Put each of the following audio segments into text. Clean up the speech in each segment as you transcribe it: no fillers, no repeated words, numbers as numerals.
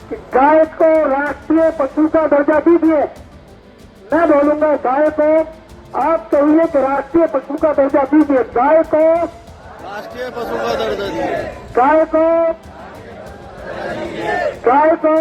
कि गाय को राष्ट्रीय पशु का दर्जा दीजिए। मैं बोलूंगा गाय को आप कहिए कि राष्ट्रीय पशु का दर्जा दीजिए। गाय को राष्ट्रीय पशु का दर्जा दीजिए। गाय को गाय को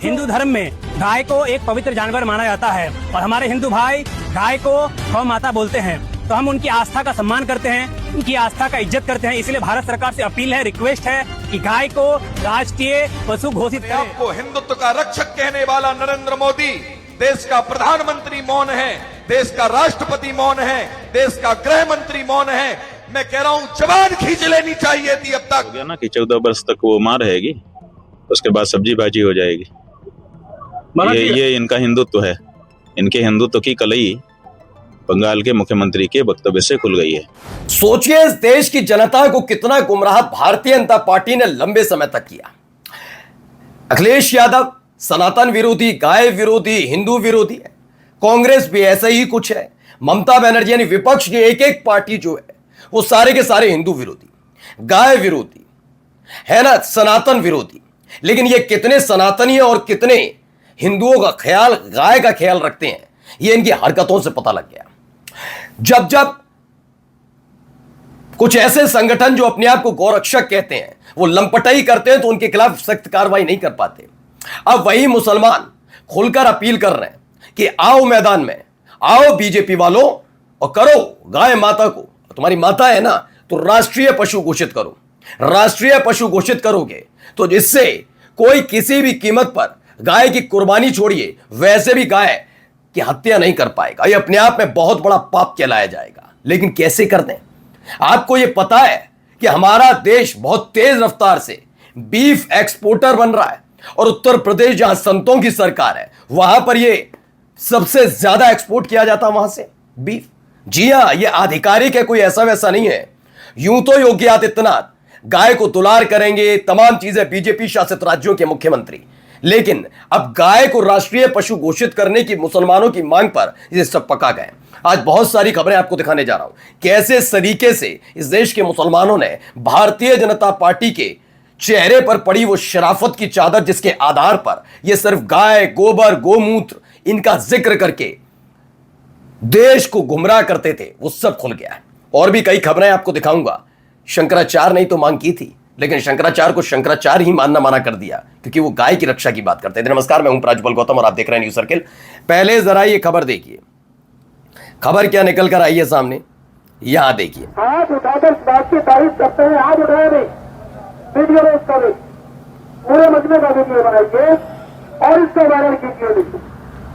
हिंदू धर्म में गाय को एक पवित्र जानवर माना जाता है और हमारे हिंदू भाई गाय को गौ माता बोलते हैं। तो हम उनकी आस्था का सम्मान करते हैं, उनकी आस्था का इज्जत करते हैं। इसलिए भारत सरकार से अपील है, रिक्वेस्ट है कि गाय को राष्ट्रीय पशु घोषित करें। आपको हिंदुत्व का रक्षक कहने वाला नरेंद्र मोदी देश का प्रधानमंत्री मौन है, देश का राष्ट्रपति मौन है, देश का गृह मंत्री मौन है। मैं कह रहा हूँ जबान खींच लेनी चाहिए थी अब तक। हो गया ना कि 14 वर्ष तक वो मां रहेगी, उसके बाद सब्जी भाजी हो जाएगी। ये इनका हिंदुत्व है। इनके हिंदुत्व की कलई बंगाल के मुख्यमंत्री के वक्तव्य से खुल गई है। सोचिए इस देश की जनता को कितना गुमराह भारतीय जनता पार्टी ने लंबे समय तक किया। अखिलेश यादव सनातन विरोधी, गाय विरोधी, हिंदू विरोधी है। कांग्रेस भी ऐसा ही कुछ है। ममता बनर्जी यानी विपक्ष की एक एक पार्टी जो है वो सारे के सारे हिंदू विरोधी, गाय विरोधी है ना, सनातन विरोधी। लेकिन ये कितने सनातनी और कितने हिंदुओं का ख्याल, गाय का ख्याल रखते हैं, ये इनकी हरकतों से पता लग गया। जब जब कुछ ऐसे संगठन जो अपने आप को गौरक्षक कहते हैं वो लंपटाई करते हैं तो उनके खिलाफ सख्त कार्रवाई नहीं कर पाते। अब वही मुसलमान खुलकर अपील कर रहे हैं कि आओ मैदान में, आओ बीजेपी वालों और करो गाय माता को, तुम्हारी माता है ना, तो राष्ट्रीय पशु घोषित करो। राष्ट्रीय पशु घोषित करोगे तो जिससे कोई किसी भी कीमत पर गाय की कुर्बानी छोड़िए, वैसे भी गाय की हत्या नहीं कर पाएगा। यह अपने आप में बहुत बड़ा पाप कहलाया जाएगा। लेकिन कैसे कर दें? आपको यह पता है कि हमारा देश बहुत तेज रफ्तार से बीफ एक्सपोर्टर बन रहा है और उत्तर प्रदेश जहां संतों की सरकार है वहां पर यह सबसे ज्यादा एक्सपोर्ट किया जाता है वहां से बीफ। जी हां, यह आधिकारिक है, कोई ऐसा वैसा नहीं है। यूं तो योगी आदित्यनाथ गाय को दुलार करेंगे, तमाम चीजें बीजेपी शासित राज्यों के मुख्यमंत्री, लेकिन अब गाय को राष्ट्रीय पशु घोषित करने की मुसलमानों की मांग पर ये सब पका गए। आज बहुत सारी खबरें आपको दिखाने जा रहा हूं कैसे तरीके से इस देश के मुसलमानों ने भारतीय जनता पार्टी के चेहरे पर पड़ी वो शराफत की चादर जिसके आधार पर ये सिर्फ गाय, गोबर, गोमूत्र इनका जिक्र करके देश को गुमराह करते थे, वो सब खुल गया है। और भी कई खबरें आपको दिखाऊंगा। शंकराचार्य ने तो मांग की थी, लेकिन शंकराचार्य को शंकराचार्य ही मना कर दिया क्योंकि वो गाय की रक्षा की बात करते थे। नमस्कार, मैं हूं प्राजपल गौतम और आप देख रहे हैं न्यूज सर्किल। पहले जरा ये खबर देखिए, खबर क्या निकल कर आई है सामने, यहां देखिए। हाथ उठाकर इस बात की तारीफ करते हैं, हाथ उठाए नहीं, वीडियो में इसका भी पूरे मजमे का वीडियो बनाइए और इसको वायरल कीजिए नहीं।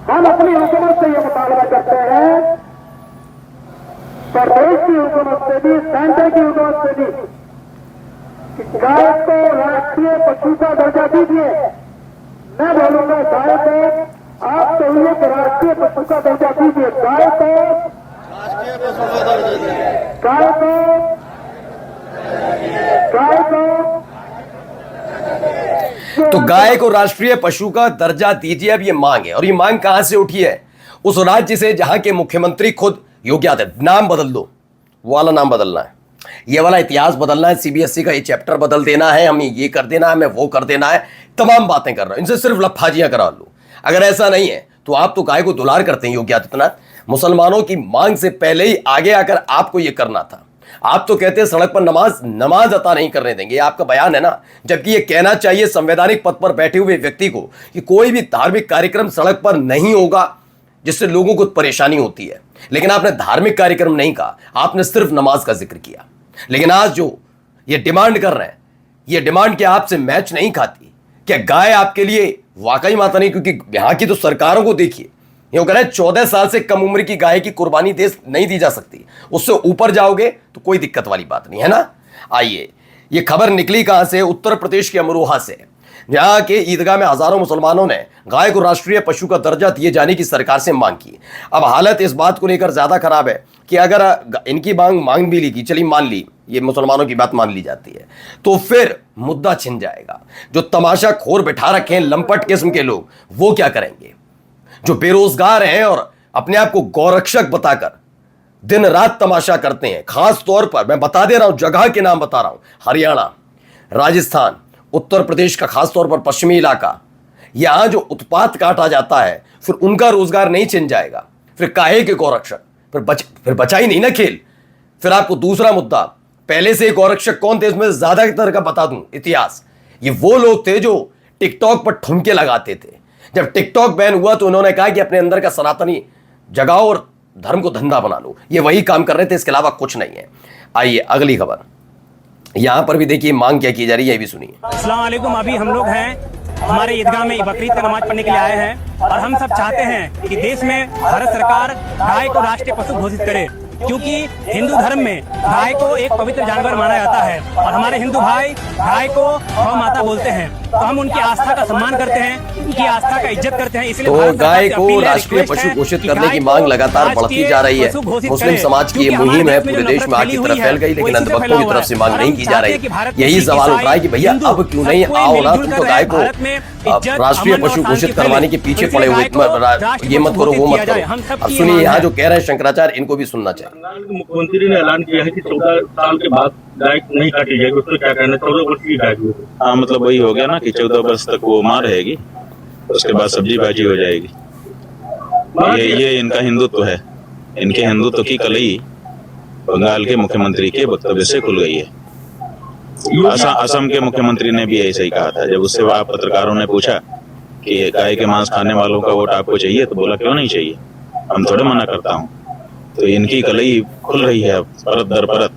हम अपनी हुकूमत से ये मुतालबा करते हैं, प्रदेश की हुकूमत से भी, सेंटर की हुकूमत से भी, गाय को राष्ट्रीय पशु का दर्जा दीजिए। मैं बोलूंगा गाय को आप कहिए कि राष्ट्रीय पशु का दर्जा दीजिए। गाय को राष्ट्रीय पशु का दर्जा दीजिए। गाय को गाय को तो गाय को राष्ट्रीय पशु का दर्जा दीजिए, अब ये मांग है। और ये मांग कहां से उठी है? उस राज्य से जहां के मुख्यमंत्री खुद योगी आदित्यनाथ, नाम बदल दो, वो वाला नाम बदलना है, ये वाला इतिहास बदलना है, सीबीएसई का ये चैप्टर बदल देना है, हमें ये कर देना है, हमें वो कर देना है, तमाम बातें कर रहे हैं। इनसे सिर्फ लफाजियां करा लो। अगर ऐसा नहीं है तो आप तो गाय को दुलार करते हैं योगी आदित्यनाथ। मुसलमानों की मांग से पहले ही आगे आकर आपको ये करना था। आप तो कहते हैं सड़क पर नमाज अता नहीं करने देंगे, ये आपका बयान है ना, जबकि ये कहना चाहिए संवैधानिक पद पर बैठे हुए व्यक्ति को कि कोई भी धार्मिक कार्यक्रम सड़क पर नहीं होगा जिससे लोगों को परेशानी होती है। लेकिन आपने धार्मिक कार्यक्रम नहीं कहा, आपने सिर्फ नमाज का जिक्र किया। लेकिन आज जो ये डिमांड कर रहे हैं, ये डिमांड क्या आपसे मैच नहीं खाती? क्या गाय आपके लिए वाकई माता नहीं? क्योंकि यहां की तो सरकारों को देखिए, ये कह रहे हैं 14 साल से कम उम्र की गाय की कुर्बानी नहीं दी जा सकती, उससे ऊपर जाओगे तो कोई दिक्कत वाली बात नहीं है ना। आइए, ये खबर निकली कहां से? उत्तर प्रदेश के अमरोहा से, जहां के ईदगाह में हजारों मुसलमानों ने गाय को राष्ट्रीय पशु का दर्जा दिए जाने की सरकार से मांग की। अब हालत इस बात को लेकर ज्यादा खराब है कि अगर इनकी मांग भी ली, चलिए मान ली, ये मुसलमानों की बात मान ली जाती है, तो फिर मुद्दा छिन जाएगा। जो तमाशा खोर बिठा रखे हैं लंपट किस्म के लोग, वो क्या करेंगे? जो बेरोजगार हैं और अपने आप को गौरक्षक बताकर दिन रात तमाशा करते हैं, खास तौर पर मैं बता दे रहा हूं, जगह के नाम बता रहा हूं, हरियाणा, राजस्थान, उत्तर प्रदेश का खासतौर पर पश्चिमी इलाका, यहां जो उत्पात काटा जाता है, फिर उनका रोजगार नहीं छिन जाएगा, फिर काहे के गौरक्षक, फिर बचा ही नहीं ना खेल। फिर आपको दूसरा मुद्दा, पहले से गौरक्षक कौन थे इसमें ज्यादातर का बता दूं इतिहास। ये वो लोग थे जो टिकटॉक पर ठुमके लगाते थे। जब टिकटॉक बैन हुआ तो उन्होंने कहा कि अपने अंदर का सनातनी जगाओ और धर्म को धंधा बना लो। ये वही काम कर रहे थे, इसके अलावा कुछ नहीं है। आइए अगली खबर, यहां पर भी देखिए मांग क्या की जा रही है, ये भी सुनिए। अस्सलाम वालेकुम। अभी हम लोग हैं हमारे ईदगाह में बकरीद का नमाज पढ़ने के लिए आए हैं और हम सब चाहते हैं कि देश में भारत सरकार गाय को राष्ट्रीय पशु घोषित करे, क्योंकि हिंदू धर्म में गाय को एक पवित्र जानवर माना जाता है और हमारे हिंदू भाई गाय को गौ माता बोलते हैं। तो हम उनकी आस्था का सम्मान करते हैं, उनकी आस्था का इज्जत करते हैं। इसलिए तो गाय को राष्ट्रीय पशु घोषित करने की मांग लगातार बढ़ती जा रही है। मुस्लिम समाज की ये मुहिम है, पूरे देश में आग की तरफ फैल गई, लेकिन अंधभक्तों की तरफ से मांग नहीं की जा रही। यही सवाल उठ रहा है कि भैया अब क्यों नहीं आओ ना, तुम तो गाय को राष्ट्रीय पशु घोषित करवाने के पीछे पड़े हुए, ये मत करो वो मत करो। अब सुनिए यहाँ जो कह रहे हैं शंकराचार्य, इनको भी सुनना चाहिए। मुख्यमंत्री ने ऐलान किया है कि 14 साल के बाद गाय नहीं काटी जाएगी, उसको क्या कहना है? 14 वर्ष की गाय। हाँ, मतलब वही हो गया ना कि 14 वर्ष तक वो मां रहेगी, उसके बाद सब्जी भाजी हो जाएगी। ये इनका हिंदुत्व है। इनके हिंदुत्व की कलई बंगाल के मुख्यमंत्री के वक्तव्य से खुल गई है। असम के मुख्यमंत्री ने भी ऐसा ही कहा था। जब उससे पत्रकारों ने पूछा कि गाय के मांस खाने वालों का वोट आपको चाहिए, तो बोला क्यों नहीं चाहिए, हम थोड़े मना करता हूँ। तो इनकी कलई खुल रही है परत दर परत।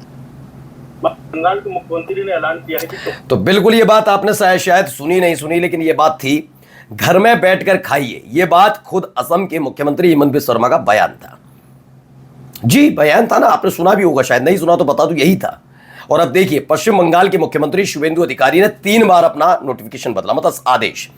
बंगाल के मुख्यमंत्री ने ऐलान किया है कि तो बिल्कुल ये बात आपने शायद सुनी नहीं सुनी, लेकिन ये बात थी, घर में बैठकर खाइए। ये बात खुद असम के मुख्यमंत्री हिमंत बिस्वा शर्मा का बयान था। जी बयान था ना, आपने सुना भी होगा, शायद नहीं सुना तो बता दूं, यही था। और अब देखिए पश्चिम बंगाल के मुख्यमंत्री शुवेंदु अधिकारी ने 3 बार अपना नोटिफिकेशन बदला, मतलब आदेश।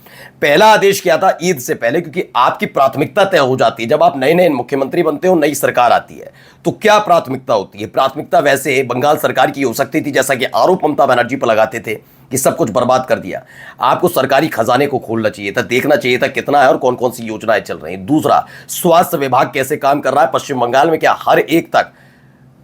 पहला आदेश किया था ईद से पहले, क्योंकि आपकी प्राथमिकता तय हो जाती है जब आप नए नए मुख्यमंत्री बनते हो, नई सरकार आती है तो क्या प्राथमिकता होती है। प्राथमिकता वैसे बंगाल सरकार की हो सकती थी, जैसा कि आरोप ममता बनर्जी पर लगाते थे कि सब कुछ बर्बाद कर दिया। आपको सरकारी खजाने को खोलना चाहिए था, देखना चाहिए था कितना है और कौन कौन सी योजनाएं चल रही हैं। दूसरा, स्वास्थ्य विभाग कैसे काम कर रहा है पश्चिम बंगाल में, क्या हर एक तक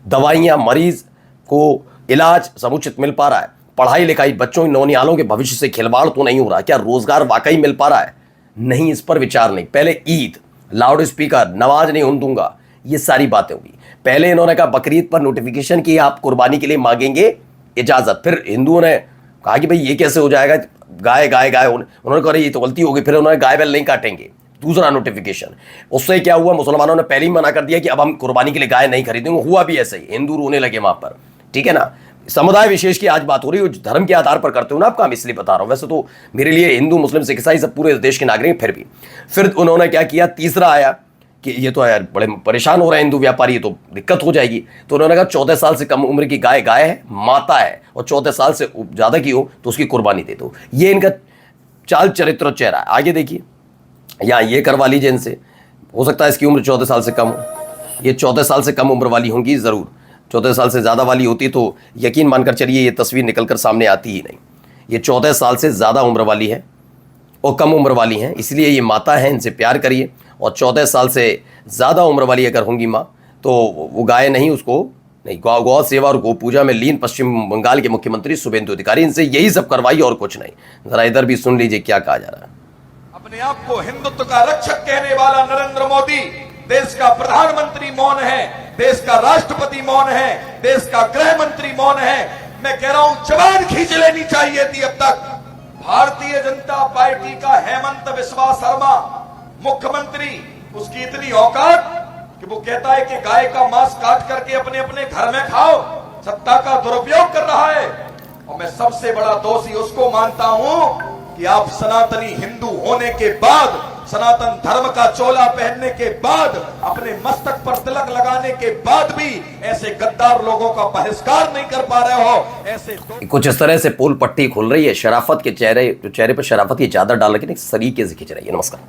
दवाइयां, मरीज को इलाज समुचित मिल पा रहा है, पढ़ाई लिखाई, बच्चों नौनिहालों के भविष्य से खिलवाड़ तो नहीं हो रहा, क्या रोजगार वाकई मिल पा रहा है? नहीं, इस पर विचार नहीं। पहले ईद, लाउड स्पीकर, नमाज नहीं होने दूंगा, ये सारी बातें होगी। पहले इन्होंने कहा बकरीद पर नोटिफिकेशन की आप कुर्बानी के लिए मांगेंगे इजाजत, फिर हिंदुओं ने कहा कि भाई ये कैसे हो जाएगा, गाय गाय गाय, उन्होंने कहा ये तो गलती होगी, फिर उन्होंने गाय बैल नहीं काटेंगे। दूसरा नोटिफिकेशन, उससे क्या हुआ, मुसलमानों ने पहले ही मना कर दिया कि अब हम कुर्बानी के लिए गाय नहीं खरीदेंगे। हुआ भी ऐसे ही, हिंदू रोने लगे वहां पर, ठीक है ना। समुदाय विशेष की आज बात हो रही है, धर्म के आधार पर करते हो ना आप काम, इसलिए बता रहा हूं। वैसे तो मेरे लिए हिंदू मुस्लिम सिख ईसाई सब पूरे देश के नागरिक, फिर उन्होंने क्या किया, तीसरा आया कि ये तो यार बड़े परेशान हो रहे हैं हिंदू व्यापारी, ये तो दिक्कत हो जाएगी। तो उन्होंने कहा 14 साल से कम उम्र की गाय गाय है, माता है, और 14 साल से ज्यादा की हो तो उसकी कुर्बानी दे दो। ये इनका चाल चरित्र और चेहरा है। आगे देखिए, यहाँ ये करवा लीजिए इनसे, हो सकता है इसकी उम्र 14 साल से कम हो। ये 14 साल से कम उम्र वाली होंगी जरूर, 14 साल से ज़्यादा वाली होती तो यकीन मानकर चलिए ये तस्वीर निकलकर सामने आती ही नहीं। ये 14 साल से ज़्यादा उम्र वाली है और कम उम्र वाली हैं, इसलिए ये माता है, इनसे प्यार करिए। और 14 साल से ज़्यादा उम्र वाली अगर होंगी माँ तो वो गाय नहीं, उसको नहीं, गौ सेवा और गौ पूजा में लीन पश्चिम बंगाल के मुख्यमंत्री शुवेंदु अधिकारी, इनसे यही सब करवाइए और कुछ नहीं। जरा इधर भी सुन लीजिए क्या कहा जा रहा है। अपने आप को हिंदुत्व का रक्षक कहने वाला नरेंद्र मोदी देश का प्रधानमंत्री मौन है, देश का राष्ट्रपति मौन है, देश का गृह मंत्री मौन है। मैं कह रहा हूं जबान खींच लेनी चाहिए थी अब तक। भारतीय जनता पार्टी का हेमंत बिस्वा शर्मा मुख्यमंत्री, उसकी इतनी औकात कि वो कहता है कि गाय का मांस काट करके अपने अपने घर में खाओ, सत्ता का दुरुपयोग कर रहा है। और मैं सबसे बड़ा दोषी उसको मानता हूं कि आप सनातनी हिंदू होने के बाद, सनातन धर्म का चोला पहनने के बाद, अपने मस्तक पर तिलक लगाने के बाद भी ऐसे गद्दार लोगों का बहिष्कार नहीं कर पा रहे हो। ऐसे कुछ इस तरह से पोल पट्टी खुल रही है, शराफत के चेहरे पर शराफत की चादर डाल के सलीके से खींच रही है। नमस्कार।